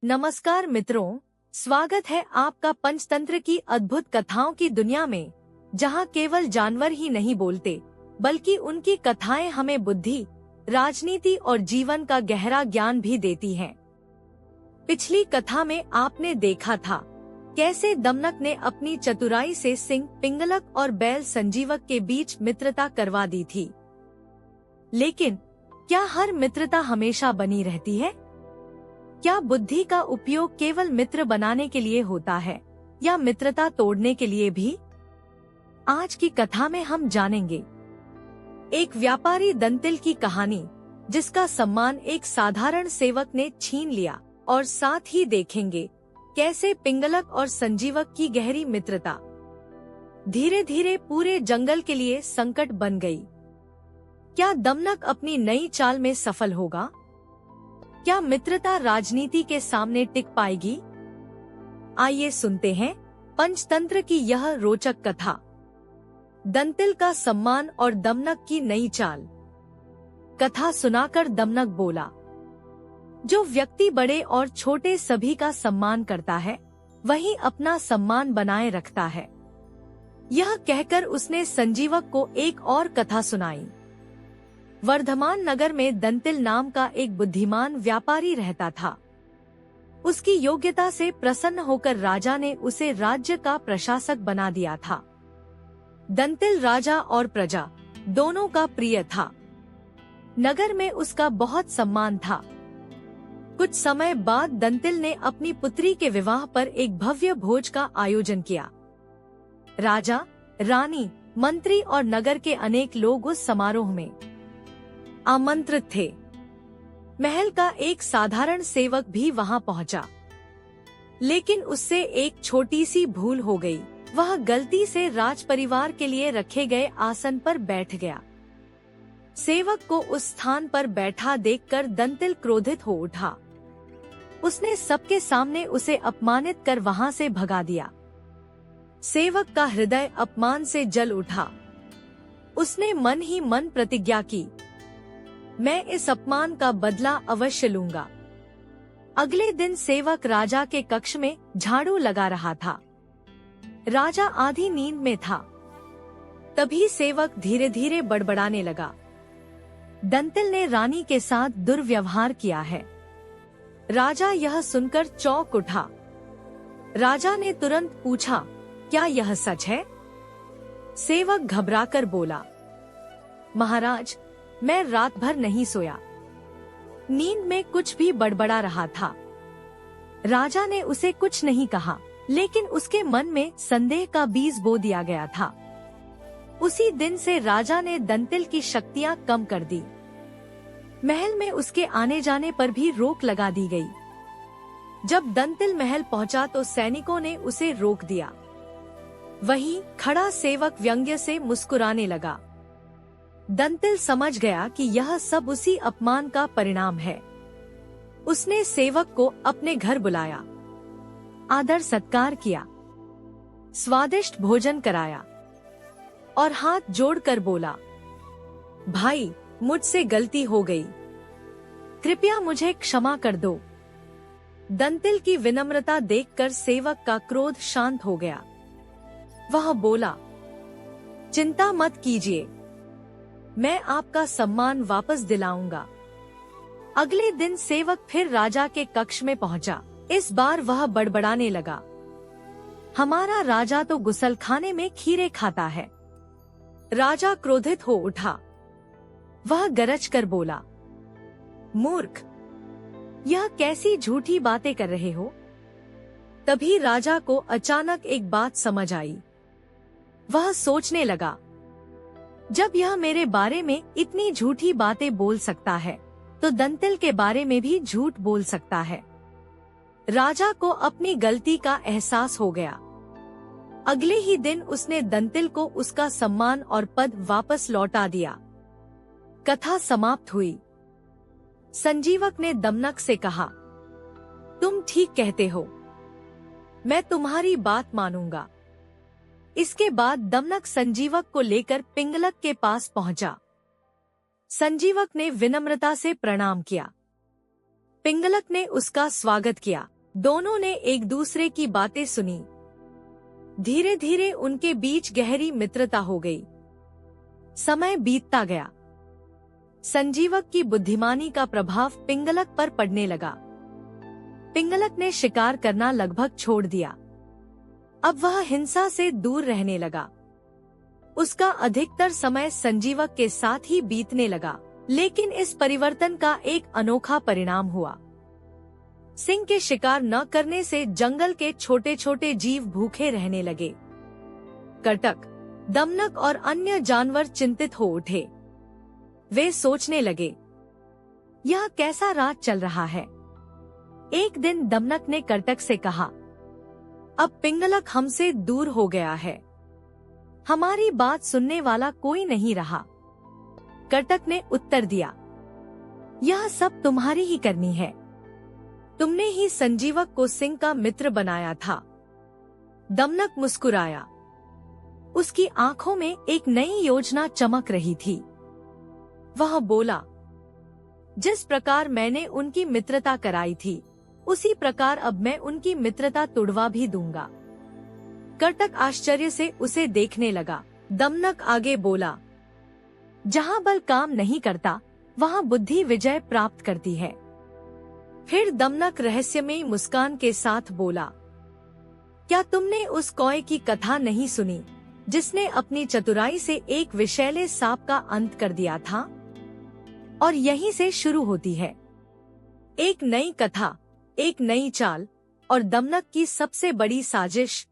नमस्कार मित्रों, स्वागत है आपका पंचतंत्र की अद्भुत कथाओं की दुनिया में, जहां केवल जानवर ही नहीं बोलते, बल्कि उनकी कथाएं हमें बुद्धि, राजनीति और जीवन का गहरा ज्ञान भी देती हैं। पिछली कथा में आपने देखा था कैसे दमनक ने अपनी चतुराई से सिंह पिंगलक और बैल संजीवक के बीच मित्रता करवा दी थी। लेकिन क्या हर मित्रता हमेशा बनी रहती है? क्या बुद्धि का उपयोग केवल मित्र बनाने के लिए होता है या मित्रता तोड़ने के लिए भी? आज की कथा में हम जानेंगे एक व्यापारी दंतिल की कहानी, जिसका सम्मान एक साधारण सेवक ने छीन लिया, और साथ ही देखेंगे कैसे पिंगलक और संजीवक की गहरी मित्रता धीरे धीरे पूरे जंगल के लिए संकट बन गई। क्या दमनक अपनी नई चाल में सफल होगा? क्या मित्रता राजनीति के सामने टिक पाएगी? आइए सुनते हैं पंचतंत्र की यह रोचक कथा। दंतिल का सम्मान और दमनक की नई चाल। कथा सुनाकर दमनक बोला, जो व्यक्ति बड़े और छोटे सभी का सम्मान करता है, वही अपना सम्मान बनाए रखता है। यह कहकर उसने संजीवक को एक और कथा सुनाई। वर्धमान नगर में दंतिल नाम का एक बुद्धिमान व्यापारी रहता था। उसकी योग्यता से प्रसन्न होकर राजा ने उसे राज्य का प्रशासक बना दिया था। दंतिल राजा और प्रजा दोनों का प्रिय था। नगर में उसका बहुत सम्मान था। कुछ समय बाद दंतिल ने अपनी पुत्री के विवाह पर एक भव्य भोज का आयोजन किया। राजा, रानी, मंत्री और नगर के अनेक लोग उस समारोह में आमंत्रित थे। महल का एक साधारण सेवक भी वहां पहुंचा, लेकिन उससे एक छोटी सी भूल हो गई। वह गलती से राजपरिवार के लिए रखे गए आसन पर बैठ गया। सेवक को उस स्थान पर बैठा देखकर दंतिल क्रोधित हो उठा। उसने सबके सामने उसे अपमानित कर वहां से भगा दिया। सेवक का हृदय अपमान से जल उठा। उसने मन ही मन प्रतिज्ञा की, मैं इस अपमान का बदला अवश्य लूंगा। अगले दिन सेवक राजा के कक्ष में झाड़ू लगा रहा था। राजा आधी नींद में था। तभी सेवक धीरे धीरे बड़बड़ाने लगा, दंतिल ने रानी के साथ दुर्व्यवहार किया है। राजा यह सुनकर चौंक उठा। राजा ने तुरंत पूछा, क्या यह सच है? सेवक घबराकर बोला, महाराज, मैं रात भर नहीं सोया। नींद में कुछ भी बड़बड़ा रहा था। राजा ने उसे कुछ नहीं कहा, लेकिन उसके मन में संदेह का बीज बो दिया गया था। उसी दिन से राजा ने दंतिल की शक्तियां कम कर दी। महल में उसके आने जाने पर भी रोक लगा दी गई। जब दंतिल महल पहुंचा तो सैनिकों ने उसे रोक दिया। वहीं खड़ा सेवक व्यंग्य से मुस्कुराने लगा। दंतिल समझ गया कि यह सब उसी अपमान का परिणाम है। उसने सेवक को अपने घर बुलाया, आदर सत्कार किया, स्वादिष्ट भोजन कराया और हाथ जोड़कर बोला, भाई, मुझसे गलती हो गई, कृपया मुझे क्षमा कर दो। दंतिल की विनम्रता देखकर सेवक का क्रोध शांत हो गया। वह बोला, चिंता मत कीजिए, मैं आपका सम्मान वापस दिलाऊंगा। अगले दिन सेवक फिर राजा के कक्ष में पहुंचा। इस बार वह बड़बड़ाने लगा, हमारा राजा तो गुसलखाने में खीरे खाता है। राजा क्रोधित हो उठा। वह गरज कर बोला, मूर्ख, यह कैसी झूठी बातें कर रहे हो? तभी राजा को अचानक एक बात समझ आई। वह सोचने लगा, जब यह मेरे बारे में इतनी झूठी बातें बोल सकता है, तो दंतिल के बारे में भी झूठ बोल सकता है। राजा को अपनी गलती का एहसास हो गया। अगले ही दिन उसने दंतिल को उसका सम्मान और पद वापस लौटा दिया। कथा समाप्त हुई। संजीवक ने दमनक से कहा, तुम ठीक कहते हो, मैं तुम्हारी बात मानूंगा। इसके बाद दमनक संजीवक को लेकर पिंगलक के पास पहुंचा। संजीवक ने विनम्रता से प्रणाम किया। पिंगलक ने उसका स्वागत किया। दोनों ने एक दूसरे की बातें सुनी। धीरे धीरे उनके बीच गहरी मित्रता हो गई। समय बीतता गया। संजीवक की बुद्धिमानी का प्रभाव पिंगलक पर पड़ने लगा। पिंगलक ने शिकार करना लगभग छोड़ दिया। अब वह हिंसा से दूर रहने लगा। उसका अधिकतर समय संजीवक के साथ ही बीतने लगा। लेकिन इस परिवर्तन का एक अनोखा परिणाम हुआ। सिंह के शिकार न करने से जंगल के छोटे छोटे जीव भूखे रहने लगे। कर्टक, दमनक और अन्य जानवर चिंतित हो उठे। वे सोचने लगे, यह कैसा राज चल रहा है। एक दिन दमनक ने कर्टक से कहा, अब पिंगलक हमसे दूर हो गया है। हमारी बात सुनने वाला कोई नहीं रहा। कर्टक ने उत्तर दिया, यह सब तुम्हारी ही करनी है। तुमने ही संजीवक को सिंह का मित्र बनाया था। दमनक मुस्कुराया। उसकी आंखों में एक नई योजना चमक रही थी। वह बोला, जिस प्रकार मैंने उनकी मित्रता कराई थी, उसी प्रकार अब मैं उनकी मित्रता तुड़वा भी दूंगा। कर्टक आश्चर्य से उसे देखने लगा। दमनक आगे बोला, जहाँ बल काम नहीं करता, वहाँ बुद्धि विजय प्राप्त करती है। फिर दमनक रहस्यमयी मुस्कान के साथ बोला, क्या तुमने उस कौए की कथा नहीं सुनी, जिसने अपनी चतुराई से एक विषैले सांप का अंत कर दिया था? और यहीं से शुरू होती है एक नई कथा, एक नई चाल और दमनक की सबसे बड़ी साजिश,